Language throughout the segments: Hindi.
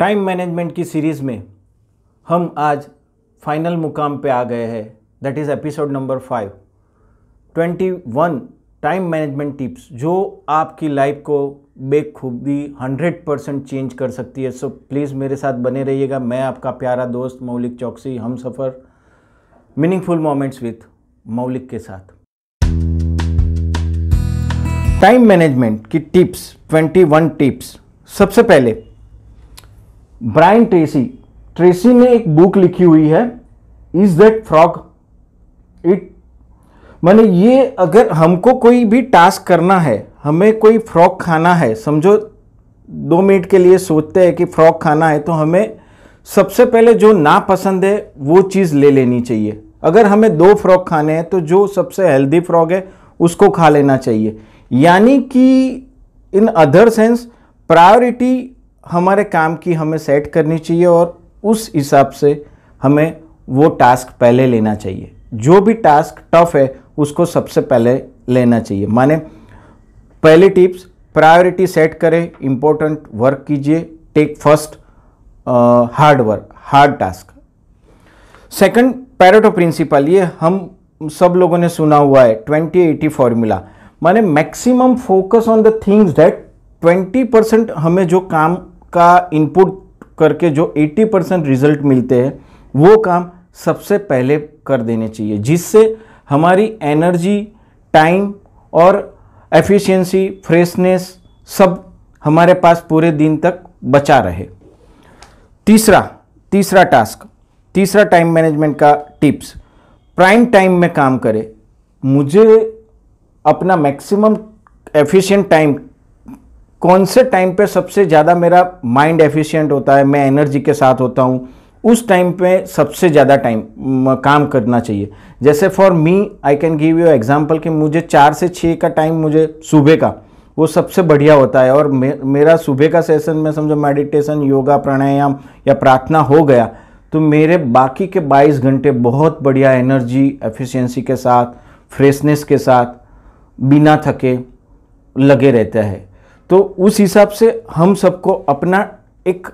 टाइम मैनेजमेंट की सीरीज़ में हम आज फाइनल मुकाम पे आ गए हैं। That is episode number 5, 21 time management tips जो आपकी लाइफ को बेखूबी 100% चेंज कर सकती है। सो प्लीज़ मेरे साथ बने रहिएगा। मैं आपका प्यारा दोस्त मौलिक चौकसी, हम सफ़र मीनिंगफुल मोमेंट्स विथ मौलिक के साथ। टाइम मैनेजमेंट की टिप्स 21 टिप्स। सबसे पहले ब्रायन ट्रेसी ने एक बुक लिखी हुई है, इज दैट फ्रॉग इट। माने ये अगर हमको कोई भी टास्क करना है, हमें कोई फ्रॉग खाना है, समझो 2 मिनट के लिए सोचते हैं कि फ्रॉग खाना है, तो हमें सबसे पहले जो ना पसंद है वो चीज़ ले लेनी चाहिए। अगर हमें 2 फ्रॉग खाने हैं तो जो सबसे हेल्दी फ्रॉग है उसको खा लेना चाहिए। यानी कि इन अदर सेंस प्रायोरिटी हमारे काम की हमें सेट करनी चाहिए और उस हिसाब से हमें वो टास्क पहले लेना चाहिए। जो भी टास्क टफ है उसको सबसे पहले लेना चाहिए। माने पहली टिप्स, प्रायोरिटी सेट करें, इंपॉर्टेंट वर्क कीजिए, take first hard task. Second, Pareto principle, ये हम सब लोगों ने सुना हुआ है, 20-80 फॉर्मूला। माने maximum focus on the things that 20% हमें जो काम का इनपुट करके जो 80% रिजल्ट मिलते हैं वो काम सबसे पहले कर देने चाहिए, जिससे हमारी एनर्जी, टाइम और एफिशिएंसी, फ्रेशनेस सब हमारे पास पूरे दिन तक बचा रहे। तीसरा टास्क, तीसरा टाइम मैनेजमेंट का टिप्स, प्राइम टाइम में काम करें। मुझे अपना मैक्सिमम एफिशिएंट टाइम, कौन से टाइम पे सबसे ज़्यादा मेरा माइंड एफिशिएंट होता है, मैं एनर्जी के साथ होता हूँ, उस टाइम पे सबसे ज़्यादा टाइम काम करना चाहिए। जैसे for me I can give you example कि मुझे 4 से 6 का टाइम, मुझे सुबह का वो सबसे बढ़िया होता है। और मेरा सुबह का सेशन में समझो मेडिटेशन, योगा, प्राणायाम या प्रार्थना हो गया तो मेरे बाकी के 22 घंटे बहुत बढ़िया एनर्जी, एफिशिएंसी के साथ, फ्रेशनेस के साथ, बिना थके लगे रहते हैं। तो उस हिसाब से हम सबको अपना एक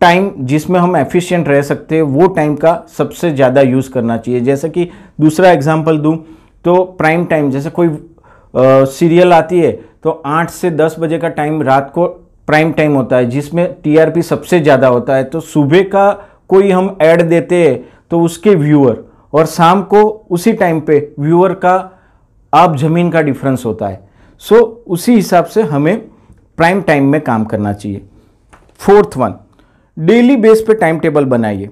टाइम जिसमें हम एफिशिएंट रह सकते हैं वो टाइम का सबसे ज़्यादा यूज़ करना चाहिए। जैसे कि दूसरा एग्जांपल दूं तो प्राइम टाइम, जैसे कोई सीरियल आती है तो 8 से 10 बजे का टाइम रात को प्राइम टाइम होता है, जिसमें टीआरपी सबसे ज़्यादा होता है। तो सुबह का कोई हम ऐड देते हैं तो उसके व्यूअर, और शाम को उसी टाइम पे व्यूअर का आप ज़मीन का डिफरेंस होता है। सो उसी हिसाब से हमें प्राइम टाइम में काम करना चाहिए। 4th वन, डेली बेस पे टाइम टेबल बनाइए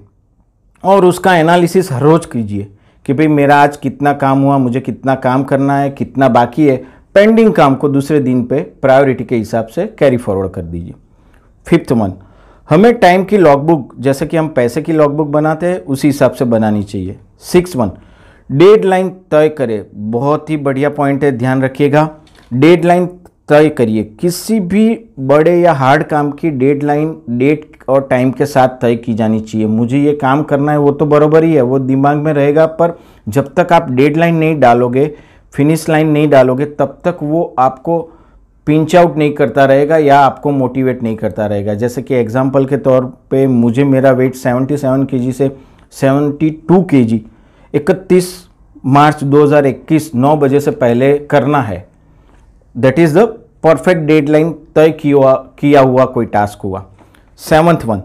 और उसका एनालिसिस हर रोज़ कीजिए कि भाई मेरा आज कितना काम हुआ, मुझे कितना काम करना है, कितना बाकी है। पेंडिंग काम को दूसरे दिन पे प्रायोरिटी के हिसाब से कैरी फॉरवर्ड कर दीजिए। 5th वन, हमें टाइम की लॉगबुक, जैसे कि हम पैसे की लॉगबुक बनाते हैं उसी हिसाब से बनानी चाहिए। 6th वन, डेडलाइन तय करें। बहुत ही बढ़िया पॉइंट है, ध्यान रखिएगा। डेडलाइन तय करिए। किसी भी बड़े या हार्ड काम की डेडलाइन डेट और टाइम के साथ तय की जानी चाहिए। मुझे ये काम करना है वो तो बराबर ही है, वो दिमाग में रहेगा, पर जब तक आप डेडलाइन नहीं डालोगे, फिनिश लाइन नहीं डालोगे, तब तक वो आपको पिंच आउट नहीं करता रहेगा या आपको मोटिवेट नहीं करता रहेगा। जैसे कि एग्जांपल के तौर पे मुझे मेरा वेट 77 kg से 72 kg 31 मार्च 2021 9 बजे से पहले करना है। That is the perfect deadline, तय किया हुआ कोई टास्क हुआ। 7th वन,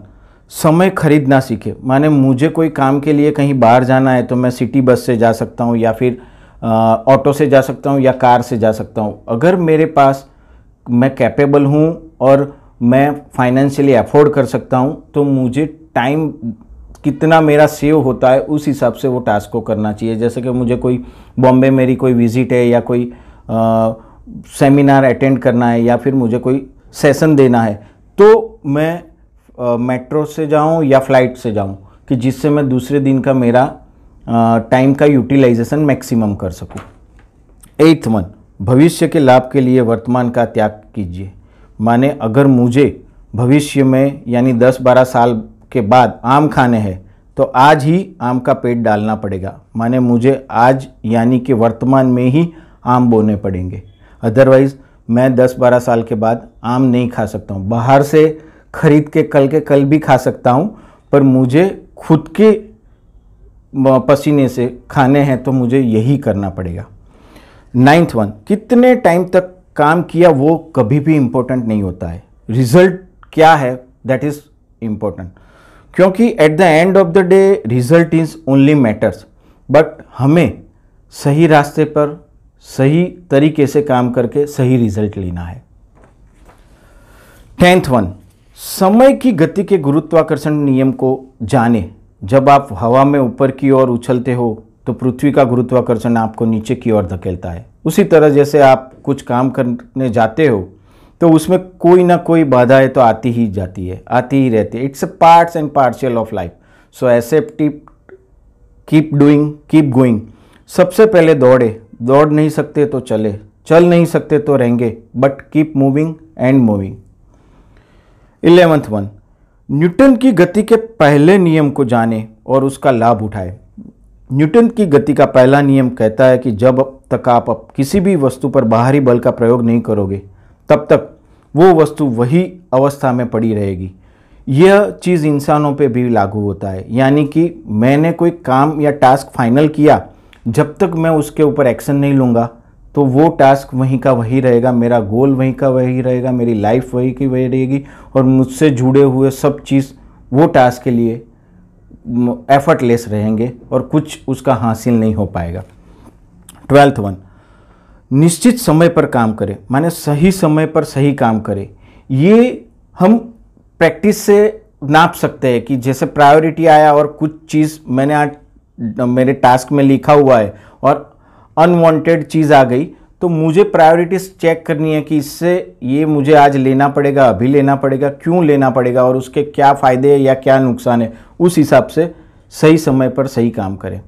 समय खरीदना सीखे। माने मुझे कोई काम के लिए कहीं बाहर जाना है तो मैं सिटी बस से जा सकता हूँ या फिर ऑटो से जा सकता हूँ या कार से जा सकता हूँ। अगर मेरे पास, मैं कैपेबल हूँ और मैं फाइनेंशियली अफोर्ड कर सकता हूँ तो मुझे टाइम कितना मेरा सेव होता है उस हिसाब से वो टास्क को करना चाहिए। जैसे कि मुझे कोई बॉम्बे मेरी कोई विजिट है या कोई सेमिनार अटेंड करना है या फिर मुझे कोई सेशन देना है तो मैं मेट्रो से जाऊं या फ्लाइट से जाऊं कि जिससे मैं दूसरे दिन का मेरा टाइम का यूटिलाइजेशन मैक्सिमम कर सकूं। 8th वन, भविष्य के लाभ के लिए वर्तमान का त्याग कीजिए। माने अगर मुझे भविष्य में यानी 10-12 साल के बाद आम खाने हैं तो आज ही आम का पेड़ डालना पड़ेगा। माने मुझे आज यानी कि वर्तमान में ही आम बोने पड़ेंगे, अदरवाइज़ मैं 10-12 साल के बाद आम नहीं खा सकता हूँ। बाहर से खरीद के कल भी खा सकता हूँ, पर मुझे खुद के पसीने से खाने हैं तो मुझे यही करना पड़ेगा। 9th वन, कितने टाइम तक काम किया वो कभी भी इम्पोर्टेंट नहीं होता है, रिजल्ट क्या है दैट इज इम्पोर्टेंट, क्योंकि at the end of the day result is only matters, but हमें सही रास्ते पर सही तरीके से काम करके सही रिजल्ट लेना है। 10th वन, समय की गति के गुरुत्वाकर्षण नियम को जाने। जब आप हवा में ऊपर की ओर उछलते हो तो पृथ्वी का गुरुत्वाकर्षण आपको नीचे की ओर धकेलता है। उसी तरह जैसे आप कुछ काम करने जाते हो तो उसमें कोई ना कोई बाधाएं तो आती ही जाती है, आती ही रहती है। It's a parts and partial of life, so accept it, keep doing, keep going. सबसे पहले दौड़ नहीं सकते तो चल नहीं सकते तो रहेंगे, but keep moving and moving. 11th one, Newton की गति के पहले नियम को जाने और उसका लाभ उठाए। न्यूटन की गति का पहला नियम कहता है कि जब तक आप किसी भी वस्तु पर बाहरी बल का प्रयोग नहीं करोगे तब तक वो वस्तु वही अवस्था में पड़ी रहेगी। यह चीज़ इंसानों पे भी लागू होता है, यानी कि मैंने कोई काम या टास्क फाइनल किया, जब तक मैं उसके ऊपर एक्शन नहीं लूँगा तो वो टास्क वहीं का वहीं रहेगा, मेरा गोल वहीं का वहीं रहेगा, मेरी लाइफ वहीं की वहीं रहेगी, और मुझसे जुड़े हुए सब चीज़ वो टास्क के लिए एफर्टलेस रहेंगे और कुछ उसका हासिल नहीं हो पाएगा। 12th वन, निश्चित समय पर काम करें, माने सही समय पर सही काम करें। ये हम प्रैक्टिस से नाप सकते हैं कि जैसे प्रायोरिटी आया और कुछ चीज़ मैंने आज मेरे टास्क में लिखा हुआ है और अनवांटेड चीज़ आ गई, तो मुझे प्रायोरिटीज चेक करनी है कि इससे ये मुझे आज लेना पड़ेगा, अभी लेना पड़ेगा, क्यों लेना पड़ेगा और उसके क्या फ़ायदे हैं या क्या नुकसान है। उस हिसाब से सही समय पर सही काम करें।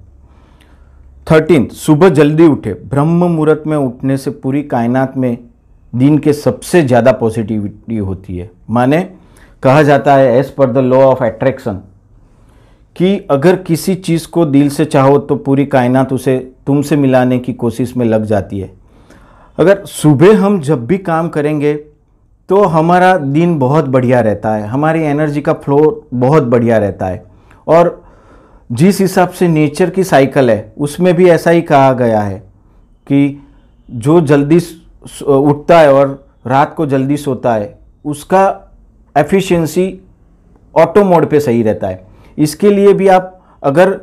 13, सुबह जल्दी उठे। ब्रह्म मुहूर्त में उठने से पूरी कायनात में दिन के सबसे ज़्यादा पॉजिटिविटी होती है। माने कहा जाता है as per the law of attraction कि अगर किसी चीज़ को दिल से चाहो तो पूरी कायनात उसे तुमसे मिलाने की कोशिश में लग जाती है। अगर सुबह हम जब भी काम करेंगे तो हमारा दिन बहुत बढ़िया रहता है, हमारी एनर्जी का फ्लो बहुत बढ़िया रहता है। और जिस हिसाब से नेचर की साइकिल है उसमें भी ऐसा ही कहा गया है कि जो जल्दी उठता है और रात को जल्दी सोता है उसका एफिशिएंसी ऑटो मोड पे सही रहता है। इसके लिए भी आप अगर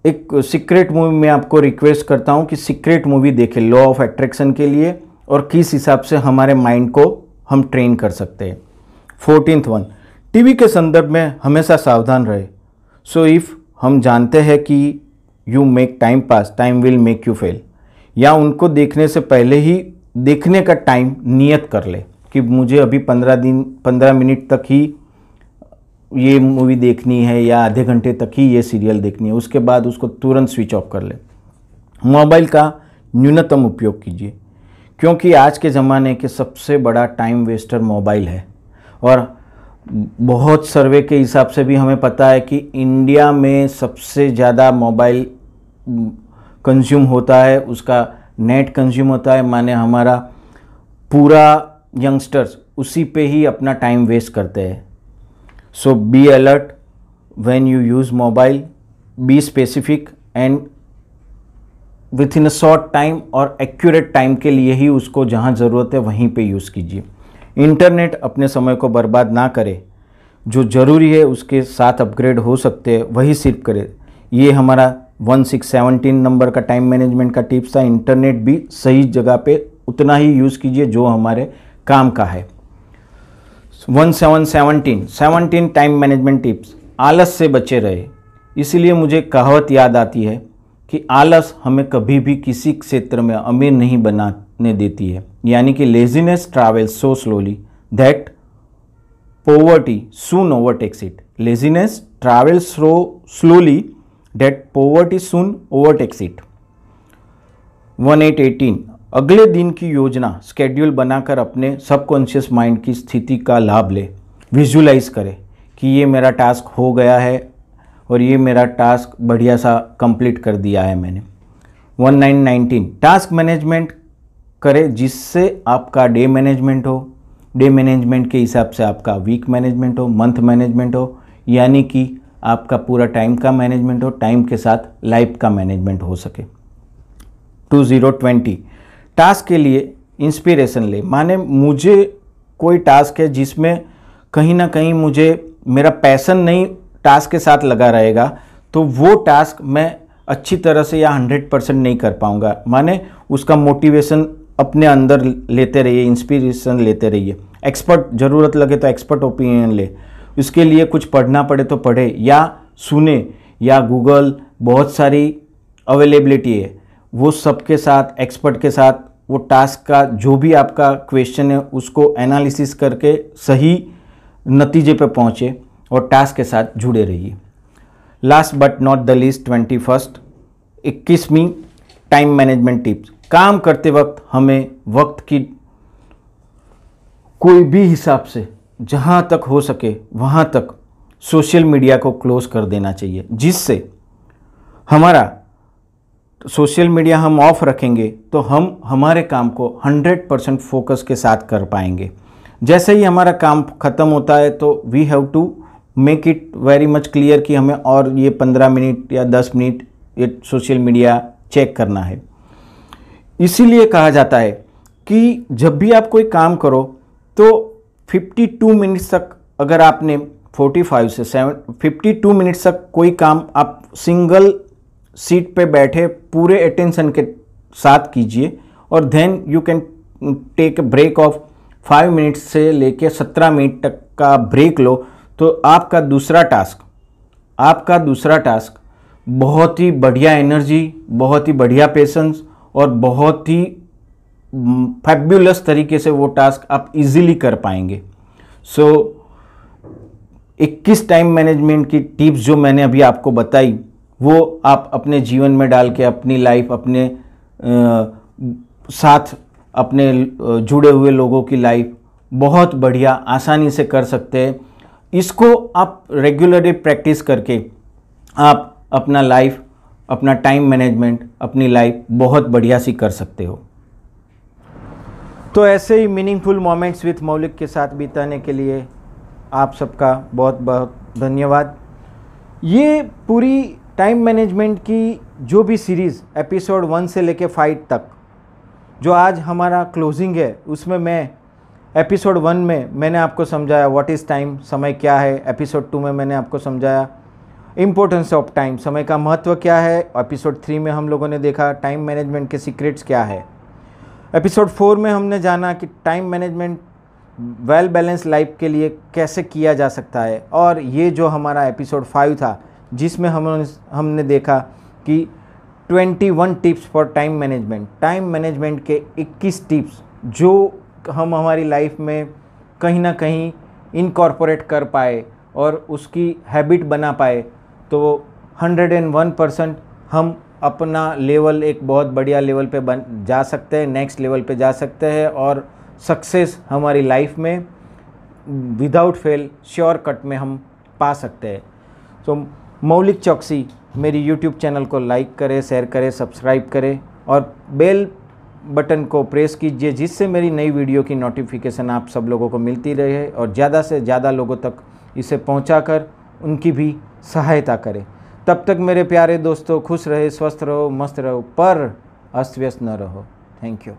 एक सीक्रेट मूवी में आपको रिक्वेस्ट करता हूँ कि सीक्रेट मूवी देखें लॉ ऑफ अट्रैक्शन के लिए और किस हिसाब से हमारे माइंड को हम ट्रेन कर सकते हैं। 14th वन, टीवी के संदर्भ में हमेशा सावधान रहे। सो इफ़ हम जानते हैं कि you make time pass, time will make you fail, या उनको देखने से पहले ही देखने का टाइम नियत कर ले कि मुझे अभी 15 मिनट तक ही ये मूवी देखनी है या आधे घंटे तक ही ये सीरियल देखनी है, उसके बाद उसको तुरंत स्विच ऑफ कर ले। मोबाइल का न्यूनतम उपयोग कीजिए, क्योंकि आज के ज़माने के सबसे बड़ा टाइम वेस्टर मोबाइल है। और बहुत सर्वे के हिसाब से भी हमें पता है कि इंडिया में सबसे ज़्यादा मोबाइल कंज्यूम होता है, उसका नेट कंज्यूम होता है, माने हमारा पूरा यंगस्टर्स उसी पे ही अपना टाइम वेस्ट करते हैं। So be alert when you use mobile, be specific and within a short time और एक्यूरेट टाइम के लिए ही उसको जहाँ ज़रूरत है वहीं पे यूज़ कीजिए। इंटरनेट अपने समय को बर्बाद ना करे, जो ज़रूरी है उसके साथ अपग्रेड हो सकते हैं वही सिर्फ करे। ये हमारा 1617 नंबर का टाइम मैनेजमेंट का टिप्स था। इंटरनेट भी सही जगह पे उतना ही यूज़ कीजिए जो हमारे काम का है। 17 टाइम मैनेजमेंट टिप्स। आलस से बचे रहे। इसीलिए मुझे कहावत याद आती है कि आलस हमें कभी भी किसी क्षेत्र में अमीर नहीं बनाने देती है, यानी कि laziness travels so slowly that poverty soon overtakes it. Laziness travels so slowly that poverty soon overtakes it. 18 अगले दिन की योजना स्केड्यूल बनाकर अपने सबकॉन्शियस माइंड की स्थिति का लाभ ले। विजुलाइज करें कि ये मेरा टास्क हो गया है और ये मेरा टास्क बढ़िया सा कंप्लीट कर दिया है मैंने। 19 टास्क मैनेजमेंट करें जिससे आपका डे मैनेजमेंट हो, डे मैनेजमेंट के हिसाब से आपका वीक मैनेजमेंट हो, मंथ मैनेजमेंट हो, यानी कि आपका पूरा टाइम का मैनेजमेंट हो, टाइम के साथ लाइफ का मैनेजमेंट हो सके। 2020 टास्क के लिए इंस्पिरेशन ले, माने मुझे कोई टास्क है जिसमें कहीं ना कहीं मुझे मेरा पैशन नहीं टास्क के साथ लगा रहेगा, तो वो टास्क मैं अच्छी तरह से या 100% नहीं कर पाऊंगा। माने उसका मोटिवेशन अपने अंदर लेते रहिए, इंस्पिरेशन लेते रहिए। एक्सपर्ट ज़रूरत लगे तो एक्सपर्ट ओपिनियन ले, उसके लिए कुछ पढ़ना पड़े तो पढ़े या सुने, या गूगल बहुत सारी अवेलेबिलिटी है, वो सबके साथ एक्सपर्ट के साथ वो टास्क का जो भी आपका क्वेश्चन है उसको एनालिसिस करके सही नतीजे पे पहुँचे और टास्क के साथ जुड़े रहिए। Last but not the least 21वीं टाइम मैनेजमेंट टिप्स। काम करते वक्त हमें वक्त की कोई भी हिसाब से जहाँ तक हो सके वहाँ तक सोशल मीडिया को क्लोज कर देना चाहिए, जिससे हमारा सोशल मीडिया हम ऑफ रखेंगे तो हम हमारे काम को 100% फोकस के साथ कर पाएंगे। जैसे ही हमारा काम ख़त्म होता है तो we have to make it very much clear कि हमें और ये 15 मिनट या 10 मिनट ये सोशल मीडिया चेक करना है। इसीलिए कहा जाता है कि जब भी आप कोई काम करो तो 52 मिनट्स तक, अगर आपने 45 से 52 मिनट्स तक कोई काम आप सिंगल सीट पे बैठे पूरे अटेंशन के साथ कीजिए, और then you can take a break of 5 minutes से लेके 17 मिनट तक का ब्रेक लो, तो आपका दूसरा टास्क बहुत ही बढ़िया एनर्जी, बहुत ही बढ़िया पेशेंस और बहुत ही फैब्युलस तरीके से वो टास्क आप इजीली कर पाएंगे। सो 21 टाइम मैनेजमेंट की टिप्स जो मैंने अभी आपको बताई वो आप अपने जीवन में डाल के अपनी लाइफ, अपने साथ अपने जुड़े हुए लोगों की लाइफ बहुत बढ़िया आसानी से कर सकते हैं। इसको आप रेगुलरली प्रैक्टिस करके आप अपना लाइफ, अपना टाइम मैनेजमेंट, अपनी लाइफ बहुत बढ़िया सी कर सकते हो। तो ऐसे ही मीनिंगफुल मोमेंट्स विथ मौलिक के साथ बिताने के लिए आप सबका बहुत बहुत धन्यवाद। ये पूरी टाइम मैनेजमेंट की जो भी सीरीज़ एपिसोड 1 से लेके 5 तक जो आज हमारा क्लोजिंग है, उसमें मैं एपिसोड 1 में मैंने आपको समझाया व्हाट इज़ टाइम, समय क्या है। एपिसोड 2 में मैंने आपको समझाया इम्पोर्टेंस ऑफ टाइम, समय का महत्व क्या है। एपिसोड 3 में हम लोगों ने देखा टाइम मैनेजमेंट के सीक्रेट्स क्या है। एपिसोड 4 में हमने जाना कि time management well balance life के लिए कैसे किया जा सकता है। और ये जो हमारा एपिसोड 5 था जिसमें हमने देखा कि 21 टिप्स फॉर टाइम मैनेजमेंट के 21 टिप्स जो हम हमारी लाइफ में कहीं ना कहीं इनकॉर्पोरेट कर पाए और उसकी हैबिट बना पाए, तो 101% हम अपना लेवल एक बहुत बढ़िया लेवल पे जा सकते हैं, नेक्स्ट लेवल पे जा सकते हैं और सक्सेस हमारी लाइफ में विदाउट फेल शॉर्टकट में हम पा सकते हैं। तो मौलिक चौकसी मेरी यूट्यूब चैनल को लाइक करें, शेयर करें, सब्सक्राइब करें और बेल बटन को प्रेस कीजिए, जिससे मेरी नई वीडियो की नोटिफिकेशन आप सब लोगों को मिलती रहे और ज़्यादा से ज़्यादा लोगों तक इसे पहुंचाकर उनकी भी सहायता करें। तब तक मेरे प्यारे दोस्तों खुश रहे, स्वस्थ रहो, मस्त रहो, पर अस्त व्यस्त न रहो। Thank you.